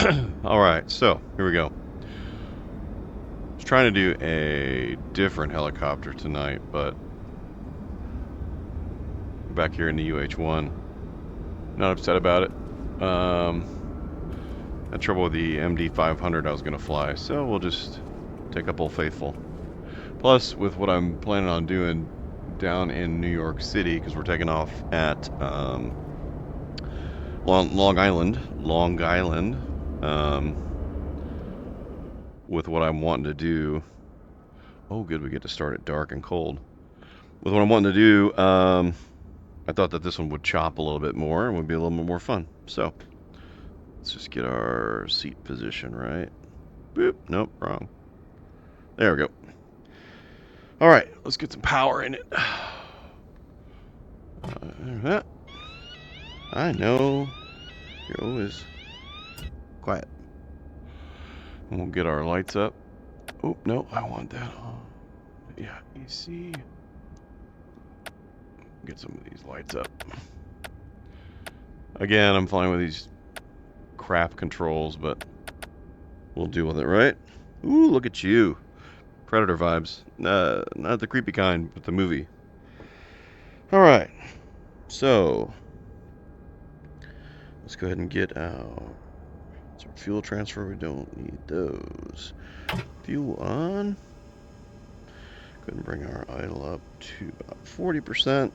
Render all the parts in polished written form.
All right, so here we go. I was trying to do a different helicopter tonight, but back here in the UH-1, not upset about it. Had trouble with the MD500 I was going to fly, so we'll just take up Old Faithful. Plus, with what I'm planning on doing down in New York City, because we're taking off at Long Island, with what I'm wanting to do. Oh, good, we get to start at dark and cold. With what I'm wanting to do, I thought that this one would chop a little bit more and would be a little bit more fun. So, let's just get our seat position right. Boop, nope, wrong. There we go. All right, let's get some power in it. I know. You're always quiet. And we'll get our lights up. Oh, no, I want that on. Yeah, you see. Get some of these lights up. Again, I'm flying with these crap controls, but we'll deal with it, right? Ooh, look at you. Predator vibes. Not the creepy kind, but the movie. All right. So, let's go ahead and get our fuel transfer. We don't need those. Fuel on. Go ahead and bring our idle up to about 40%.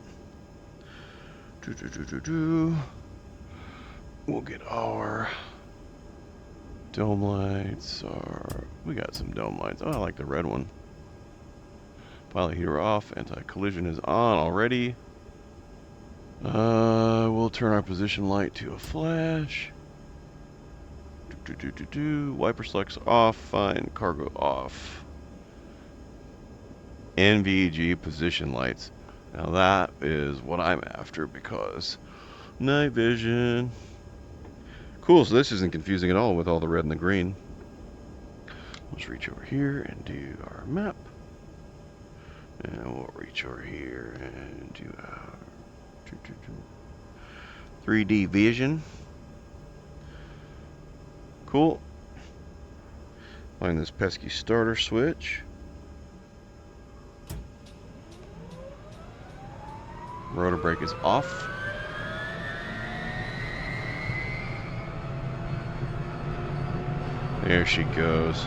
We'll get our dome lights. We got some dome lights. Oh, I like the red one. Pilot heater off. Anti-collision is on already. We'll turn our position light to a flash. Wiper selects off. Fine. Cargo off. NVG position lights. Now that is what I'm after because night vision. Cool, so this isn't confusing at all with all the red and the green. Let's reach over here and do our map. And we'll reach over here and do our 3D vision. Cool. Find this pesky starter switch. Rotor brake is off. There she goes.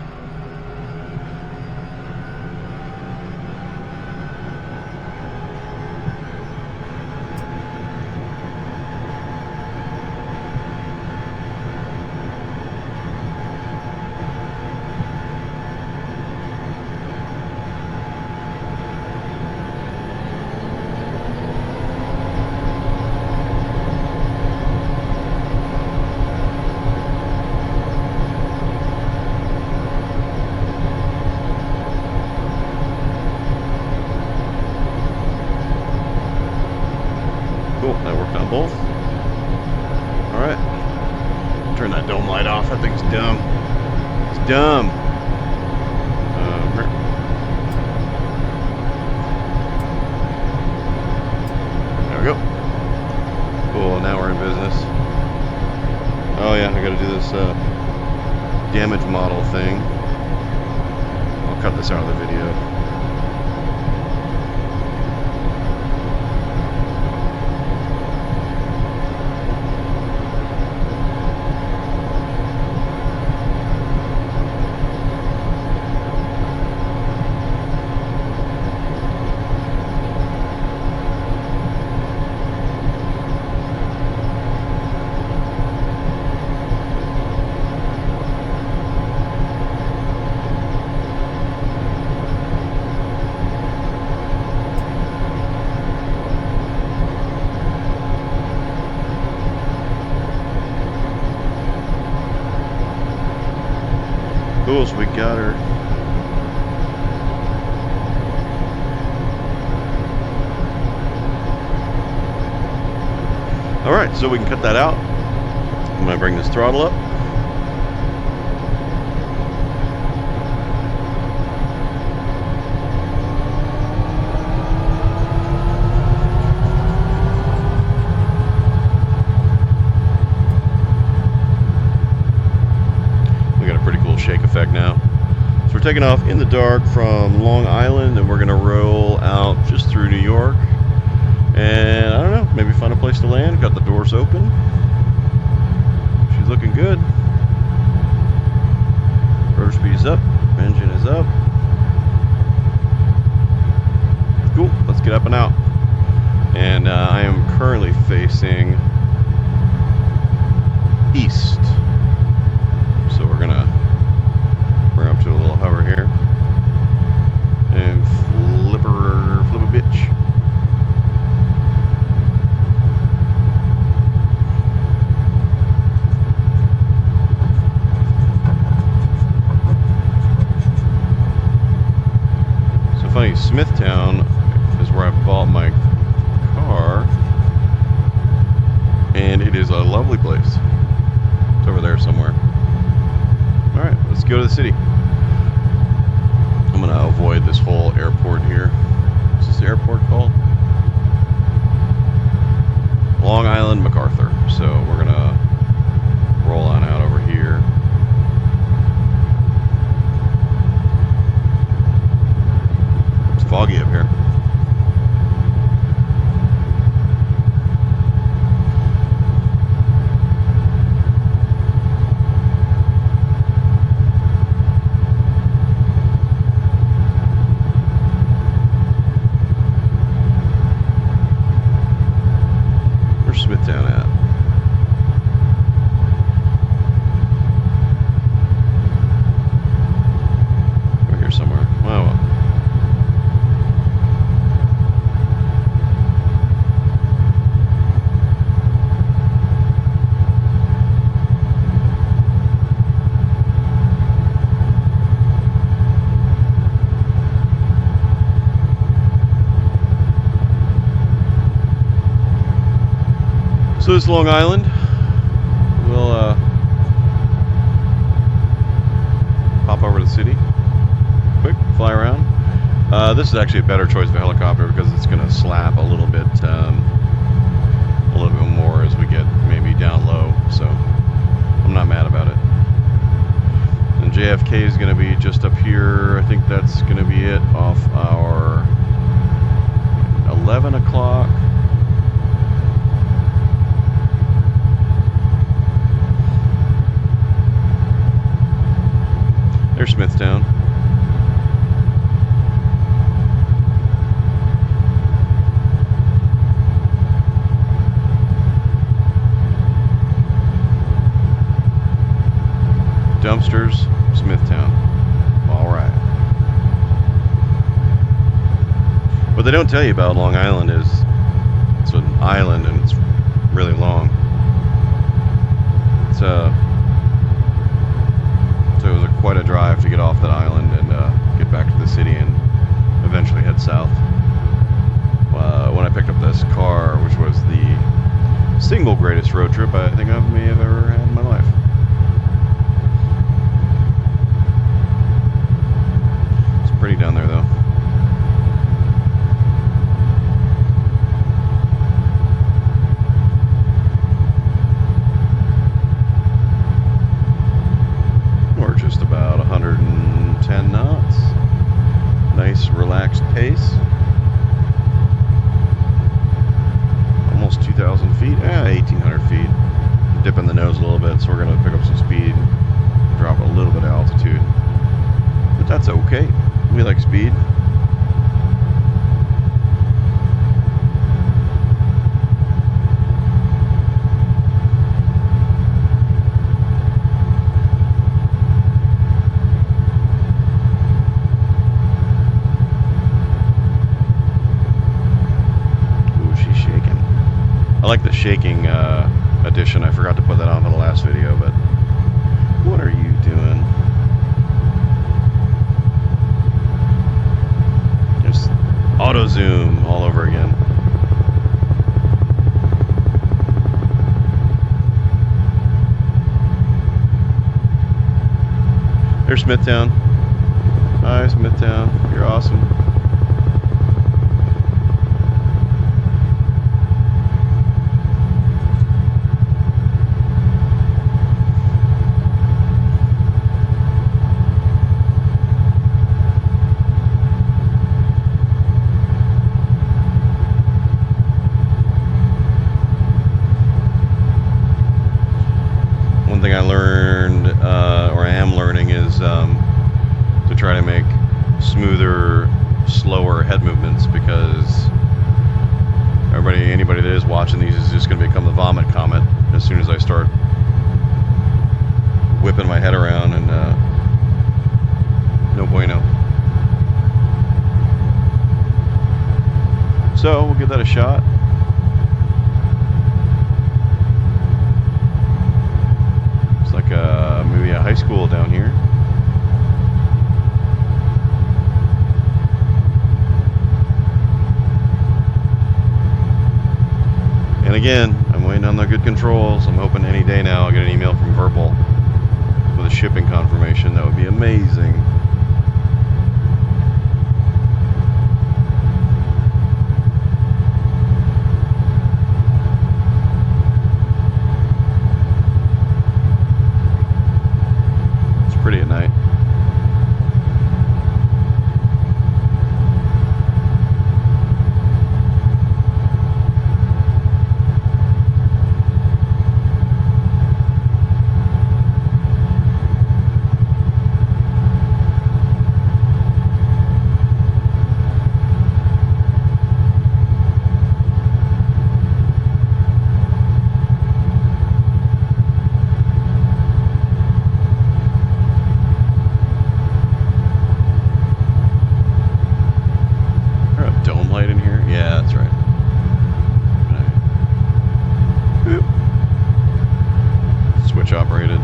Cool, that worked on both. Alright. Turn that dome light off. That thing's dumb. It's dumb. There we go. Cool, now we're in business. Oh yeah, I gotta do this damage model thing. I'll cut this out of the video. Cool, so we got her. Alright, so we can cut that out. I'm going to bring this throttle up. taking off in the dark from Long Island, and we're going to roll out just through New York. And I don't know, maybe find a place to land. Got the doors open. She's looking good. Rotor speed is up. Engine is up. Cool. Let's get up and out. And I am currently facing east. So we're going to bring up to a little hover here. And flip a bitch. Funny, Smithtown is where I bought my car, and it is a lovely place. It's over there somewhere. Alright, let's go to the city. I'm going to avoid this whole airport here. What's this airport called? Long Island MacArthur. So we're going to roll on out over here. Foggy up here. Where's Smithtown at? Over here somewhere. Wow. So this is Long Island. We'll pop over to the city. Quick, fly around. This is actually a better choice of a helicopter because it's going to slap a little bit more as we get maybe down low. So I'm not mad about it. And JFK is going to be just up here. I think that's going to be it off our 11 o'clock. There's Smithtown. Dumpsters, Smithtown. All right. What they don't tell you about Long Island is it's an island and it's really long. So it was quite a drive to get off that island and get back to the city and eventually head south. When I picked up this car, which was the single greatest road trip I think I may have ever had in my life. It's pretty down there though. We're just about 110 knots. Nice relaxed pace. Almost 2,000 feet, 1,800 feet. Dipping the nose a little bit, so we're going to pick up some speed, drop a little bit of altitude. But that's okay. We like speed. I like the shaking addition. I forgot to put that on for the last video, but what are you doing? Just auto zoom all over again. There's Smithtown. Hi, Smithtown. You're awesome. thing I learned, or I am learning, is to try to make smoother, slower head movements, because anybody that is watching these is just going to become the vomit comet as soon as I start whipping my head around, and no bueno. So we'll give that a shot. It's like maybe a high school down here. And again, I'm waiting on the good controls. I'm hoping any day now I'll get an email from Verbal with a shipping confirmation. That would be amazing. It's pretty at night. Operated.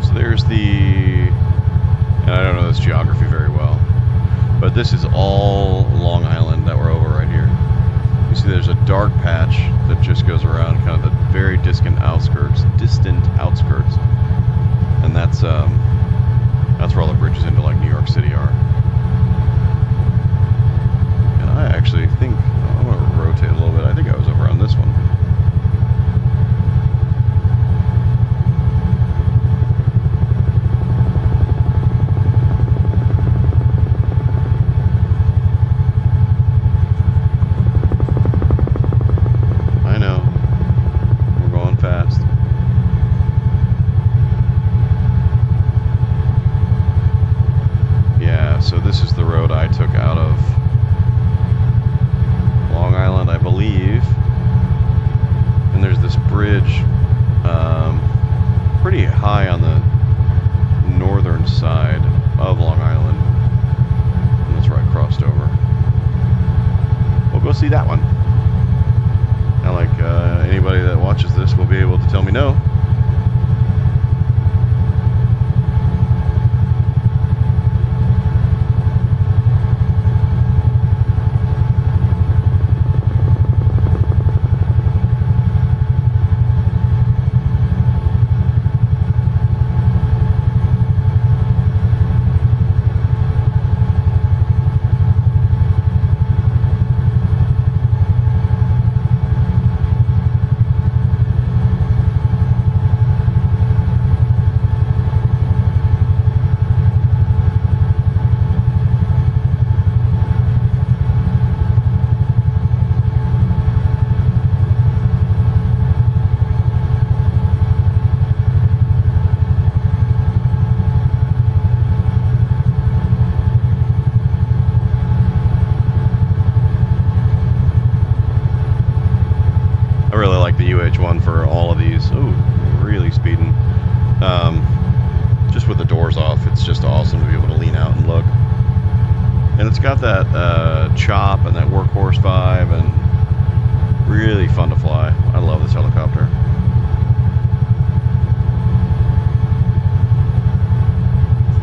So there's the, and I don't know this geography very well, but this is all Long Island that we're over right here. You see there's a dark patch that just goes around kind of the very distant outskirts, and that's where all the bridges into like New York City are. And I actually think, I'm going to rotate a little bit. I think I was over on this one. I know. We're going fast. So this is the road I took out of Long Island, I believe. And there's this bridge pretty high on the northern side of Long Island. And that's where I crossed over. We'll go see that one. Now, like anybody that watches this will be able to tell me no. The UH-1 for all of these. Ooh, really speeding. Just with the doors off, it's just awesome to be able to lean out and look. And it's got that chop and that workhorse vibe, and really fun to fly. I love this helicopter.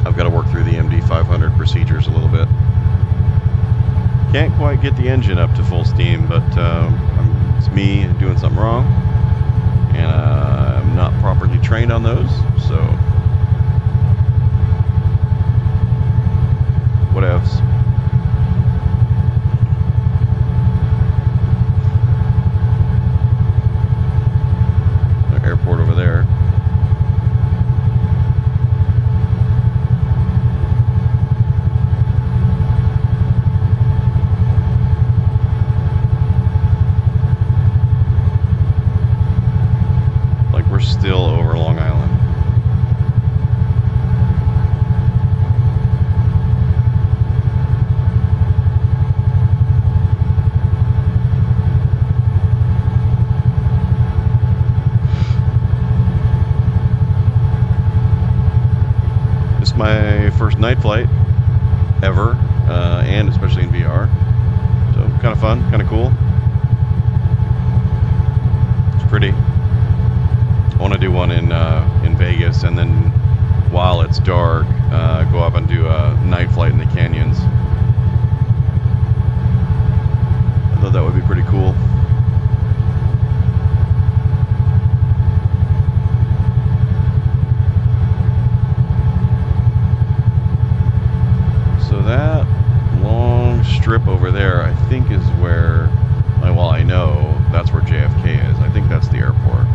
I've got to work through the MD 500 procedures a little bit. Can't quite get the engine up to full steam, but it's me doing something wrong, and I'm not properly trained on those, so whatevs. The airport over there. night flight ever, and especially in VR. So kind of fun, kind of cool. It's pretty. I want to do one in Vegas, and then while it's dark, go up and do a night flight in the canyons. I thought that would be pretty cool. So that long strip over there, I think, is where, well, I know that's where JFK is. I think that's the airport.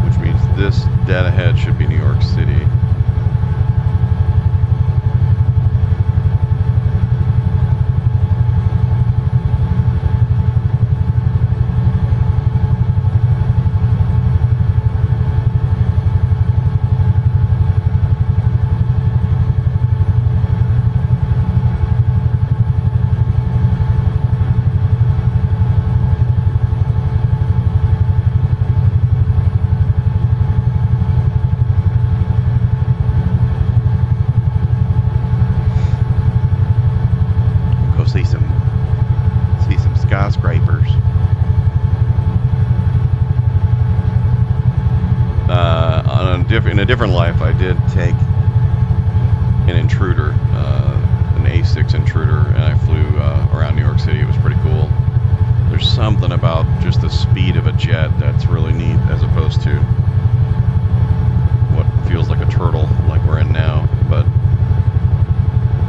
Which means this dead ahead should be New York City. See some skyscrapers. In a different life, I did take an intruder, an A6 intruder, and I flew around New York City. It was pretty cool. There's something about just the speed of a jet that's really neat, as opposed to what feels like a turtle, like we're in now. But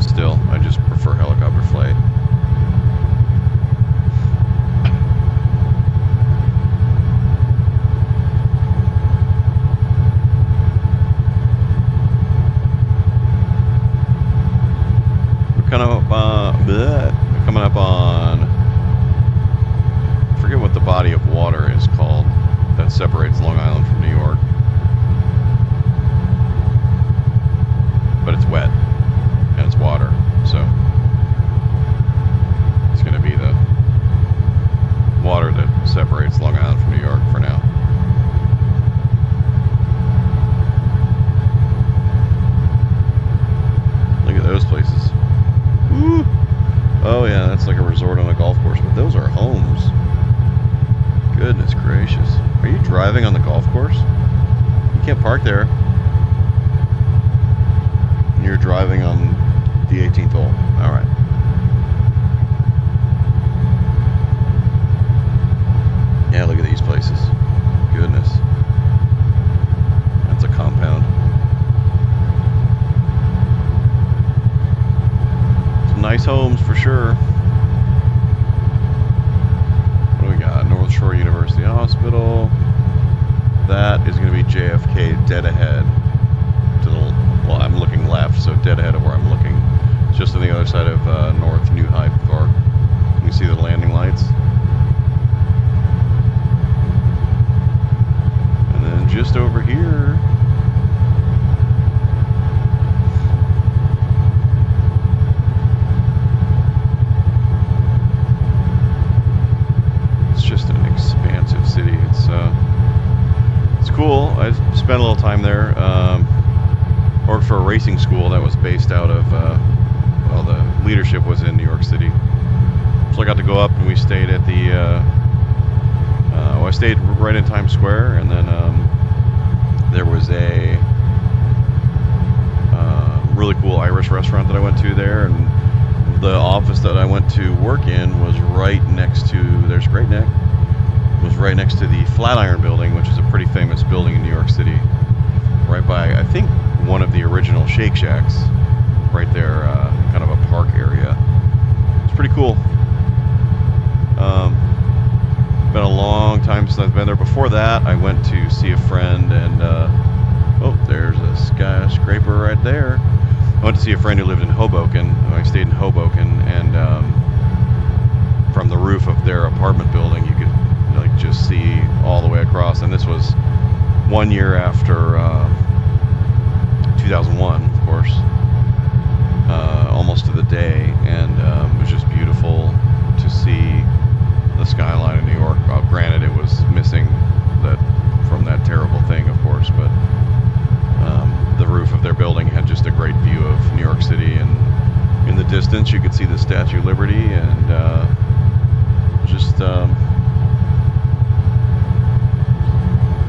still, I just prefer helicopter flight. Coming up on, I forget what the body of water is called that separates Long Island from New York, but it's wet and it's water, so it's going to be the water that separates Long Island from New York for now. Look at those places. Woo! Oh yeah, that's like a resort on a golf course, but those are homes. Goodness gracious. Are you driving on the golf course? You can't park there. You're driving on the 18th hole. Alright. Yeah, look at these places. Goodness. That's a compound. Nice homes for sure. What do we got? North Shore University Hospital. That is going to be JFK dead ahead. Well, I'm looking left, so dead ahead of where I'm looking. It's just on the other side of North New Hyde Park. You can see the landing lights. And then just over here, city. It's cool. I spent a little time there. Worked for a racing school that was based out of, well, the leadership was in New York City. So I got to go up and we stayed at the, well, I stayed right in Times Square, and then there was a really cool Irish restaurant that I went to there, and the office that I went to work in was right next to, there's Great Neck, was right next to the Flatiron Building, which is a pretty famous building in New York City. Right by, I think, one of the original Shake Shacks. Right there, kind of a park area. It's pretty cool. Been a long time since I've been there. Before that, I went to see a friend, and oh, there's a skyscraper right there. I went to see a friend who lived in Hoboken. I stayed in Hoboken, and from the roof of their apartment building, you could like just see all the way across. And this was 1 year after 2001, of course, almost to the day, and it was just beautiful to see the skyline of New York. Granted, it was missing that from that terrible thing, of course, but the roof distance, you could see the Statue of Liberty, and just I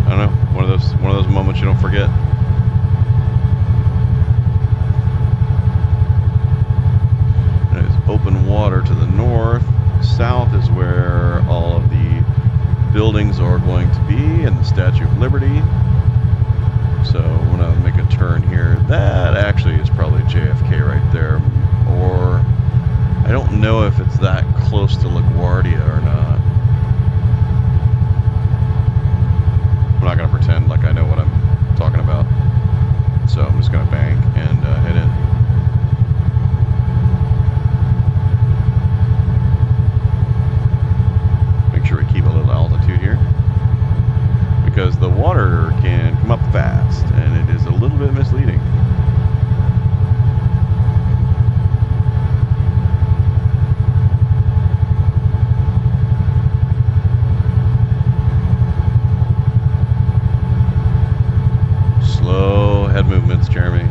don't know, one of those moments you don't forget. And it's open water to the north. South is where all of the buildings are going to be, and the Statue of Liberty. So I'm going to make a turn here. That actually is probably JFK right there. Or I don't know if it's that close to LaGuardia or not. I'm not going to pretend like I know what I'm talking about. So I'm just going to bank and head in. Make sure we keep a little altitude here, because the water can come up fast, and it is a little bit misleading. Slow head movements, Jeremy.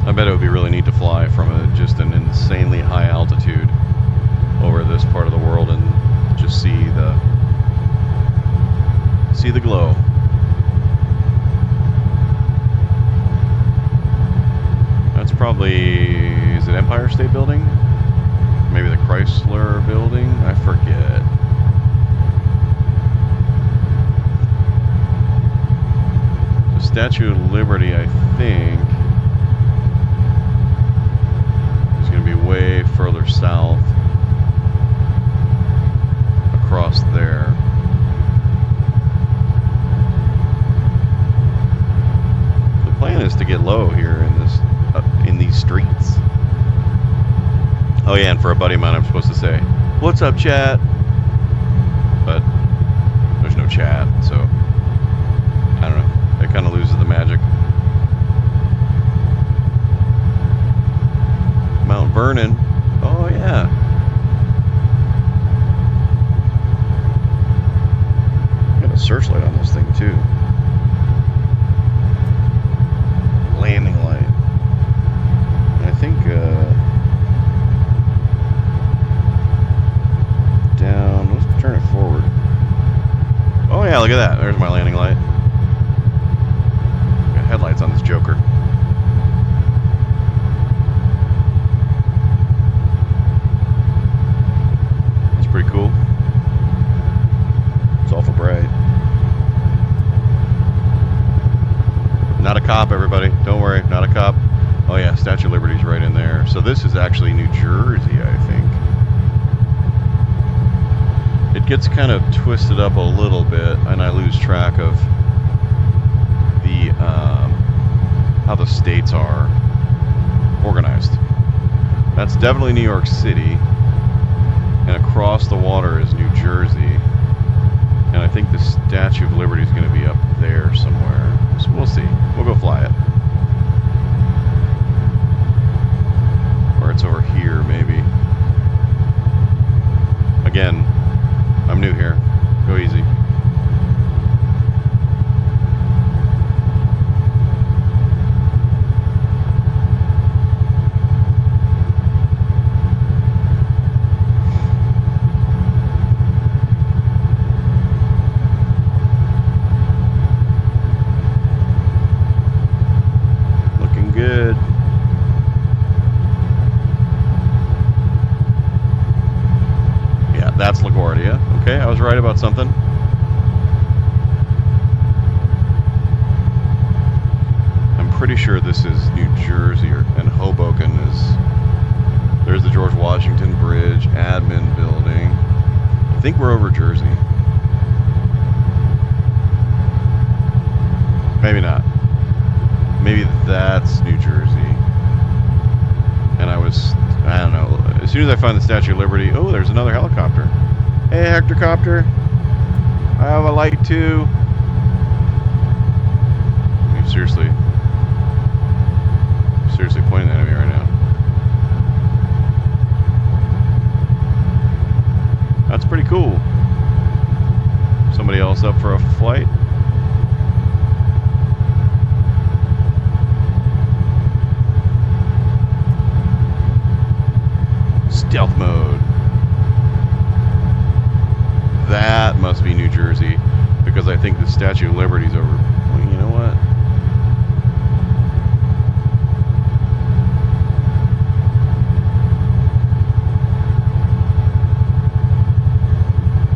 I bet it would be really neat to fly from just an insanely high altitude over this part of the world and just see the glow. That's probably, is it Empire State Building? Maybe the Chrysler Building? I forget. The Statue of Liberty, I think, be way further south across there. The plan is to get low here in these streets. Oh yeah, and for a buddy of mine I'm supposed to say, "What's up, chat?" But there's no chat, so I don't know. It kind of loses the magic. Mount Vernon. Oh yeah. Got a searchlight on this thing too. Landing light. I think down. Let's turn it forward. Oh yeah, look at that. There's my landing light. Got headlights on this joker. Pretty cool. It's awful bright. Not a cop, everybody. Don't worry, not a cop. Oh yeah, Statue of Liberty's right in there. So this is actually New Jersey, I think. It gets kind of twisted up a little bit, and I lose track of the how the states are organized. That's definitely New York City. And across the water is New Jersey. And I think the Statue of Liberty is going to be up there somewhere. So we'll see. We'll go fly it. Or it's over here, maybe. Again, I'm new here. Go easy. Good. Yeah, that's LaGuardia. Okay, I was right about something. I'm pretty sure this is New Jersey, and Hoboken is... There's the George Washington Bridge, admin building. I think we're over Jersey. Maybe not. Maybe that's New Jersey. And I don't know. As soon as I find the Statue of Liberty, oh, there's another helicopter. Hey, Hectorcopter. I have a light too. I mean, seriously pointing that at me right now. That's pretty cool. Somebody else up for a flight? Stealth mode. That must be New Jersey, because I think the Statue of Liberty's over. Well, you know what?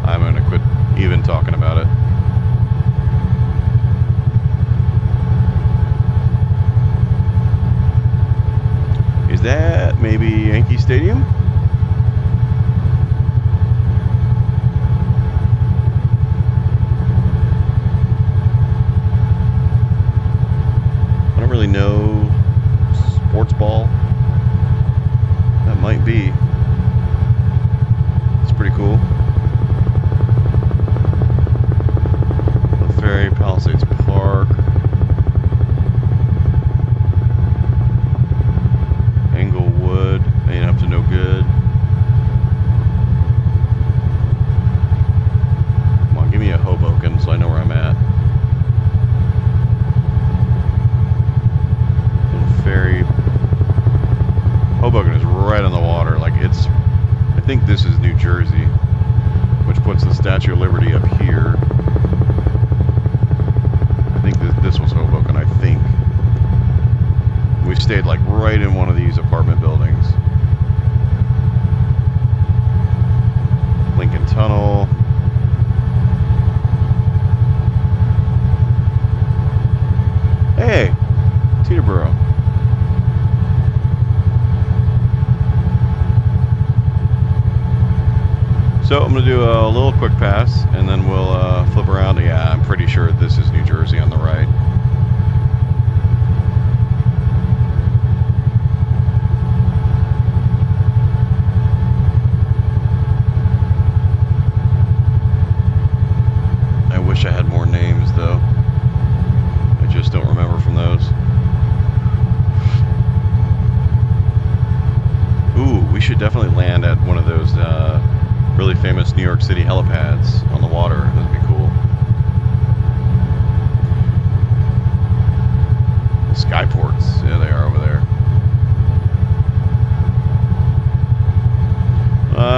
I'm gonna quit even talking about it. Is that maybe Yankee Stadium? I don't really know. Sports ball? That might be. It's pretty cool. The Ferry Palisades Park. Englewood. Ain't up to no good. Come on, give me a Hoboken so I know where I'm at. Ferry. Hoboken is right on the water. Like, it's, I think this is New Jersey, which puts the Statue of Liberty up here. I think this was Hoboken, I think. We stayed like right in one of these apartment buildings. Lincoln Tunnel. Hey, Teterboro. So I'm going to do a little quick pass, and then we'll flip around. Yeah, I'm pretty sure this is New Jersey on the right. I wish I had more names, though. I just don't remember from those. Ooh, we should definitely land at one of those really famous New York City helipads on the water. That'd be cool. The skyports, yeah, they are over there.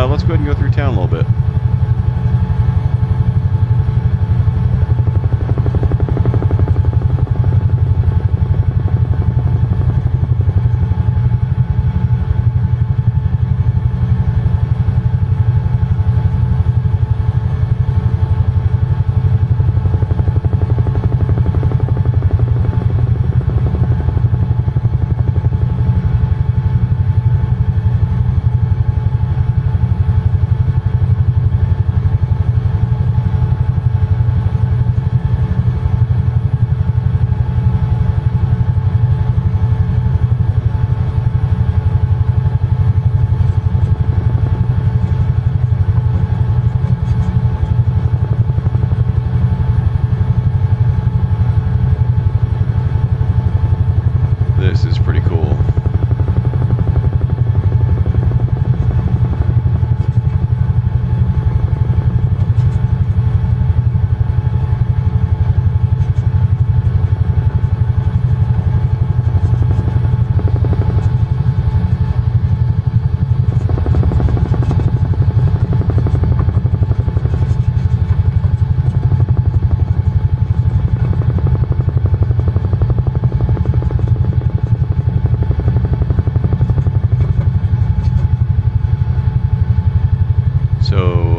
Let's go ahead and go through town a little bit. This is pretty cool.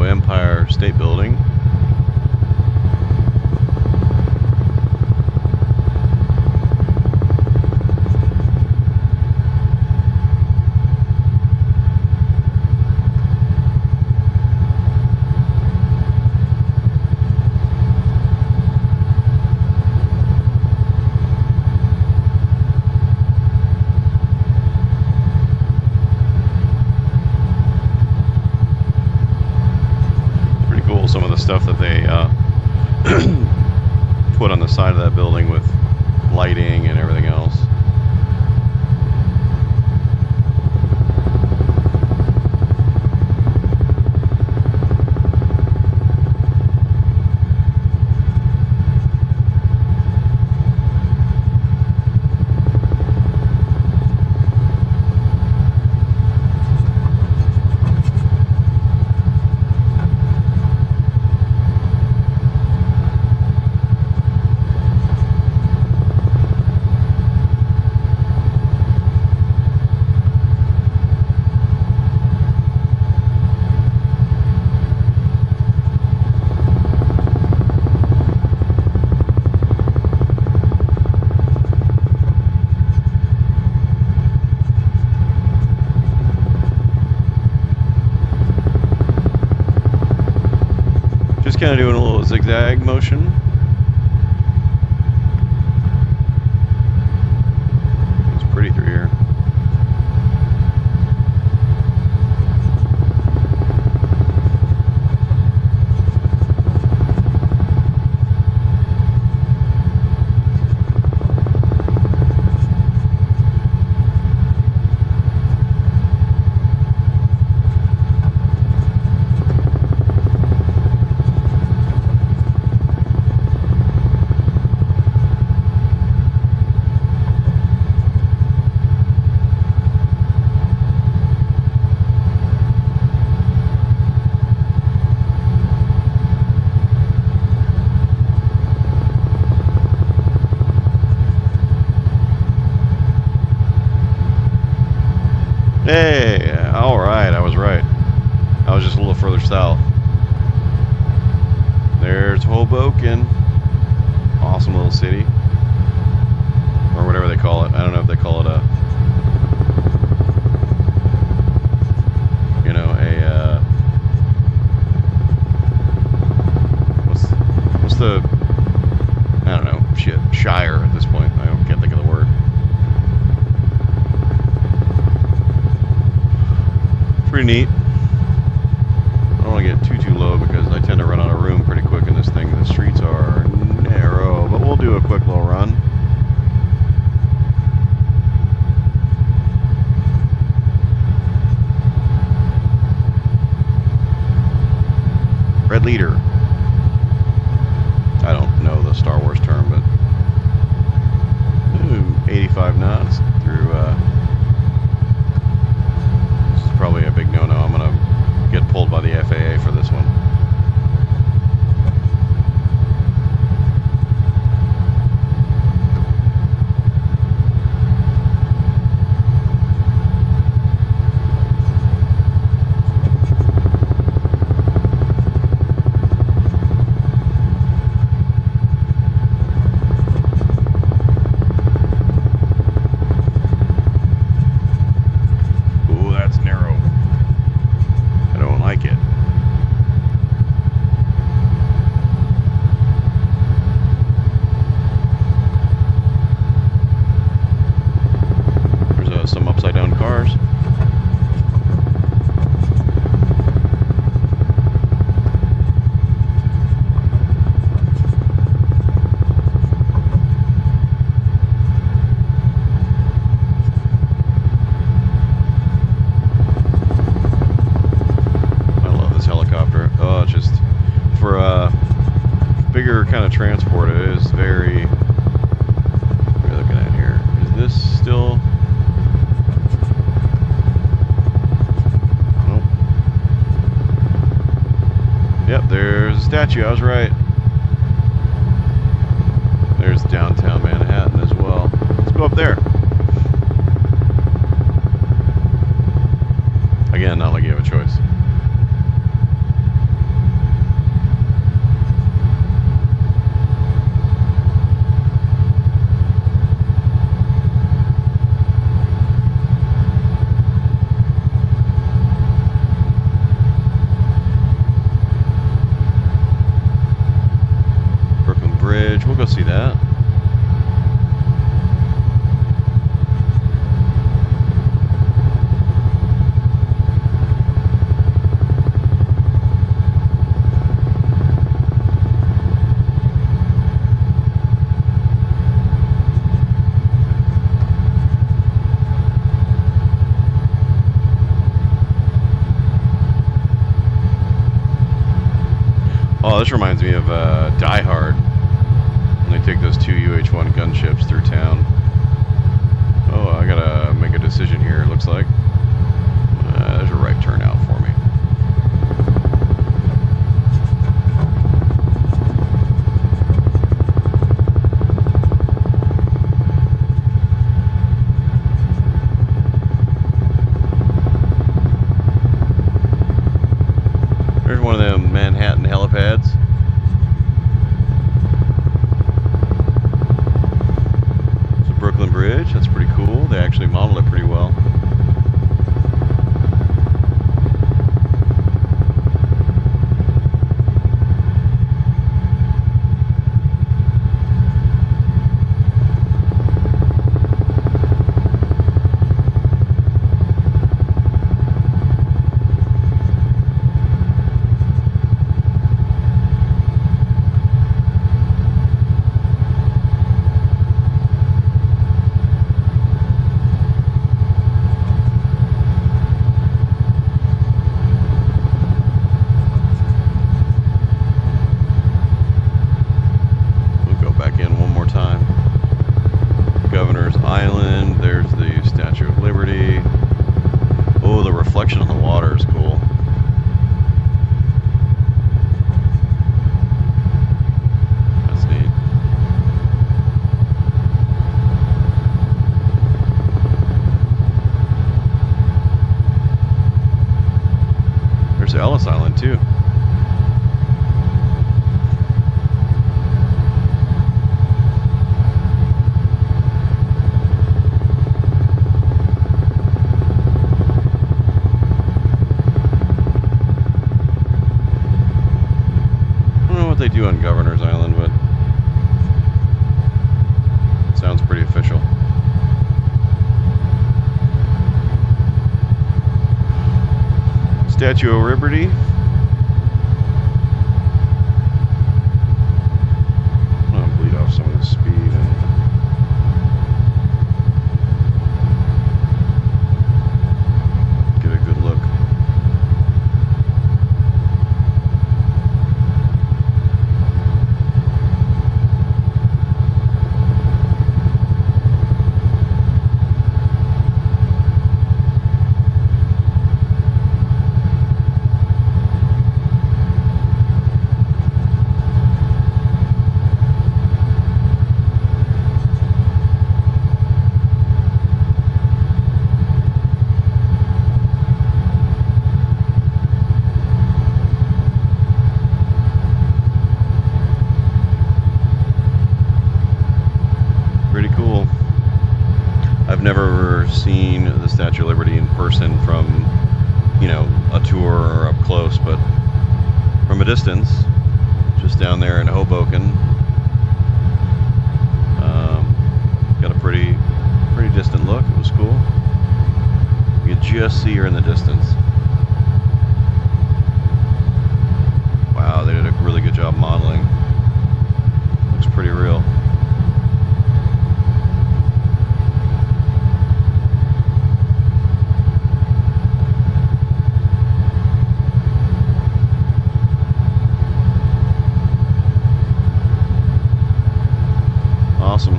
Empire State Building. kind of doing a little zigzag motion. It's pretty through here. Hey, all right, I was right. I was just a little further south. There's Hoboken. Awesome little city. Or whatever they call it. I don't know if they call it a, you know, a, what's the, I don't know, shit, shire at this point. I can't think of the word. Pretty neat. I don't want to get too low because I tend to run out of room pretty quick in this thing. The streets are narrow, but we'll do a quick little run. Red leader. I don't know the Star Wars term, but 85 knots through. This is probably a big no-no. I'm gonna get pulled by the FAA for this one. Kind of transport. It is very. What are you looking at here? Is this still? Nope. Yep, there's a statue. I was right. There's downtown Manhattan as well. Let's go up there. Again, not like you have a choice. We'll go see that. Oh, this reminds me of Die Hard. They take those two UH-1 gunships through town. Oh, I gotta make a decision here, it looks like. There's a right turnout for me. There's one of them Manhattan helipads. Brooklyn Bridge, that's pretty cool. They actually modeled it pretty well. reflection on the water is cool. That's neat. There's Ellis Island too. They do on Governor's Island, but it sounds pretty official. Statue of Liberty. I'll bleed off some of the speed and get a good look. Pretty cool. I've never seen the Statue of Liberty in person from, you know, a tour or up close, but from a distance, just down there in Hoboken, got a pretty distant look. It was cool. You could just see her in the distance. Wow, they did a really good job modeling. Looks pretty real. Awesome.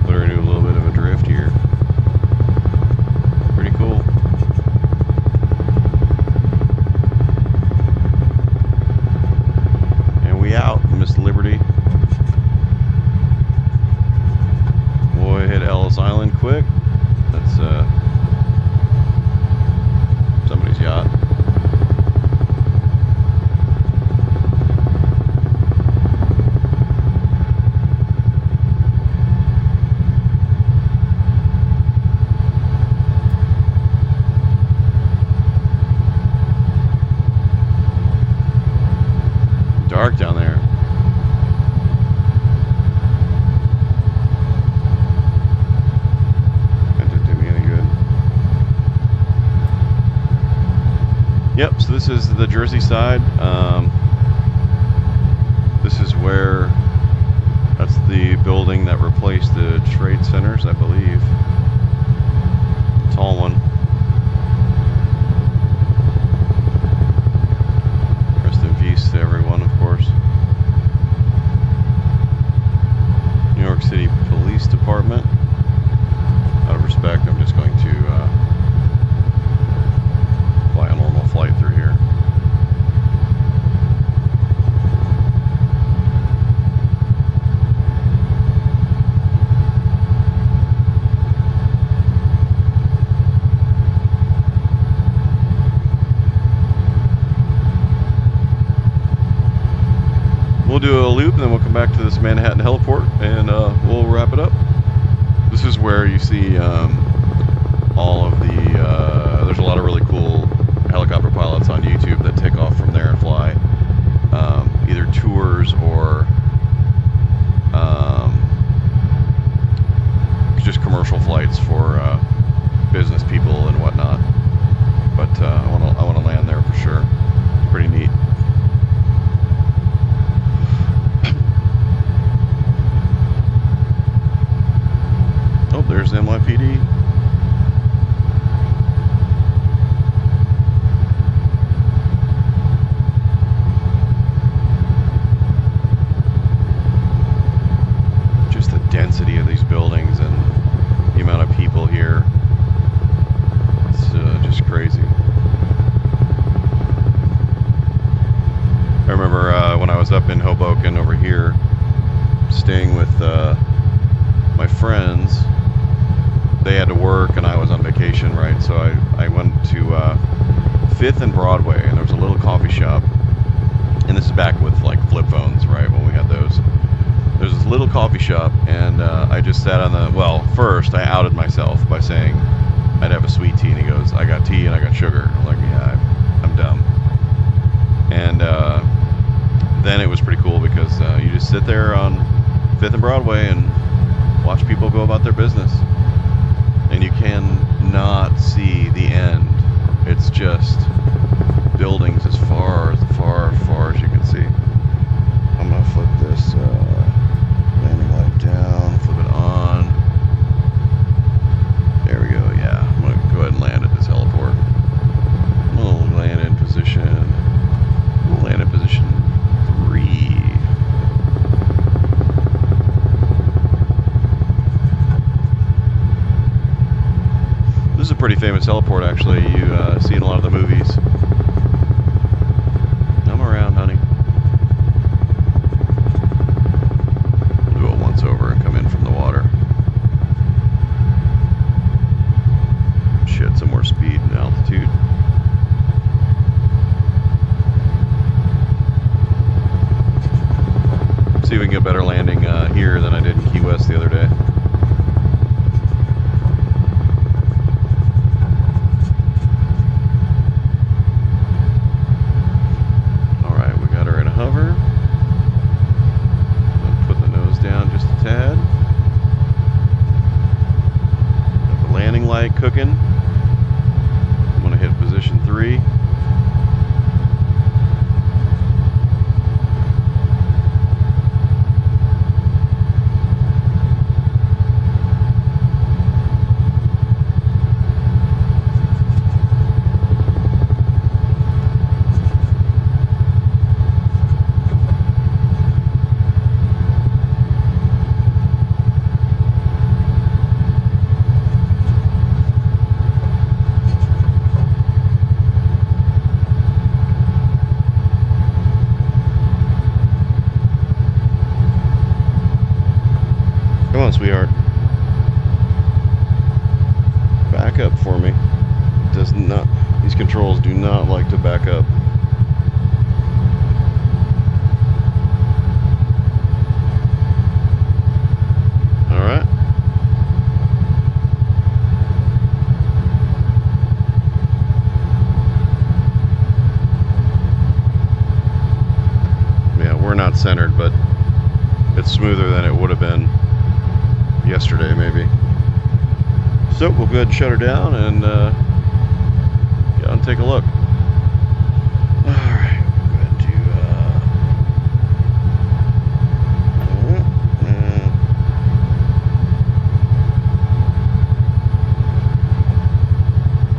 Put her into a little bit of a drift here. Pretty cool. Out, Miss Liberty. We'll hit Ellis Island quick. That's somebody's yacht. Dark down there. That didn't do me any good. Yep, so this is the Jersey side. This is where, that's the building that replaced the trade centers, I believe. The tall one. Peace to everyone, of course. New York City Police Department. Out of respect, I'm just going to fly a normal flight through here. We'll do a loop and then we'll come back to this Manhattan heliport and we'll wrap it up. This is where you see all of the, there's a lot of really cool helicopter pilots on YouTube that take off from there and fly either tours or just commercial flights for business people and whatnot. But I want to land there for sure. It's pretty neat. position, right? So I went to 5th and Broadway, and there was a little coffee shop. And this is back with like flip phones, right, when we had those. There's this little coffee shop, and I just sat on the, well, first I outed myself by saying I'd have a sweet tea, and he goes, I got tea and I got sugar. I'm like, yeah, I'm dumb. And then it was pretty cool because you just sit there on 5th and Broadway and watch people go about their business. And you can not see the end. It's just buildings as far as you can see. I'm gonna flip this landing light down, flip it on. There we go. Yeah, I'm gonna go ahead and land at this heliport. I'm gonna land in position. We'll land in position 3. This is a pretty famous heliport, actually. You see in a lot of the movies. I'm around, honey. We'll do it once over and come in from the water. Shit, some more speed and altitude. See if we can get a better landing here than I did in Key West the other day. Alright, we got her in a hover. Put the nose down just a tad. Got the landing light cooking. I'm going to hit position 3. Come on, sweetheart. Back up for me. Does not. These controls do not like to back up. All right. Yeah, we're not centered, but it's smoother than it would have been yesterday, maybe. So we'll go ahead and shut her down and get on and take a look. Alright, we'll go ahead and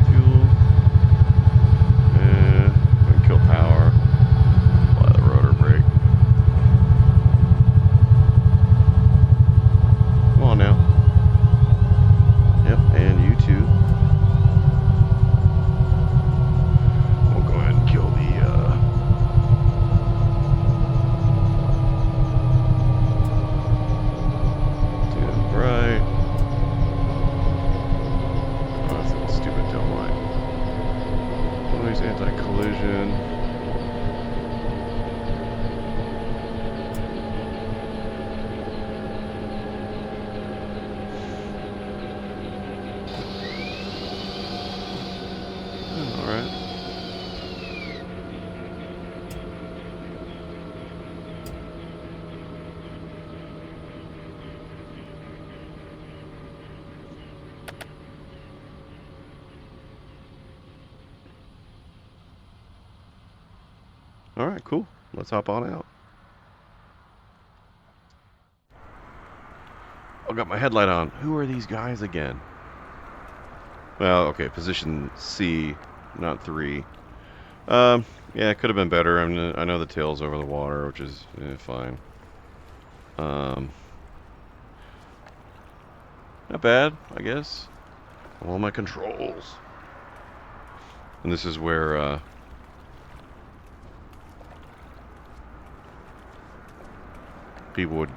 fuel. And go and kill power. Apply the rotor brake. Come on now. Yep, and you too. We'll go ahead and kill the dim bright. Oh, that's a stupid tail light. Noise anti-collision. Alright. Alright, cool. Let's hop on out. I've got my headlight on. Who are these guys again? Well, okay, position C, not 3. Yeah, it could have been better. I know the tail's over the water, which is fine. Not bad, I guess. All my controls. And this is where people would,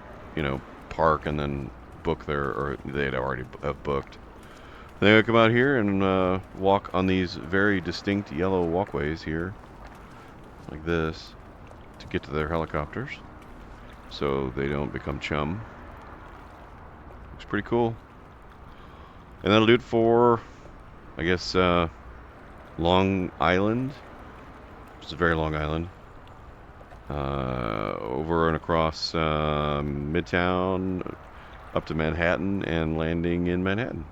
park and then book their, or they'd already have booked They come out here and walk on these very distinct yellow walkways here, like this, to get to their helicopters, so they don't become chum. Looks pretty cool. And that'll do it for, I guess, Long Island. It's a very long island. Over and across Midtown, up to Manhattan, and landing in Manhattan.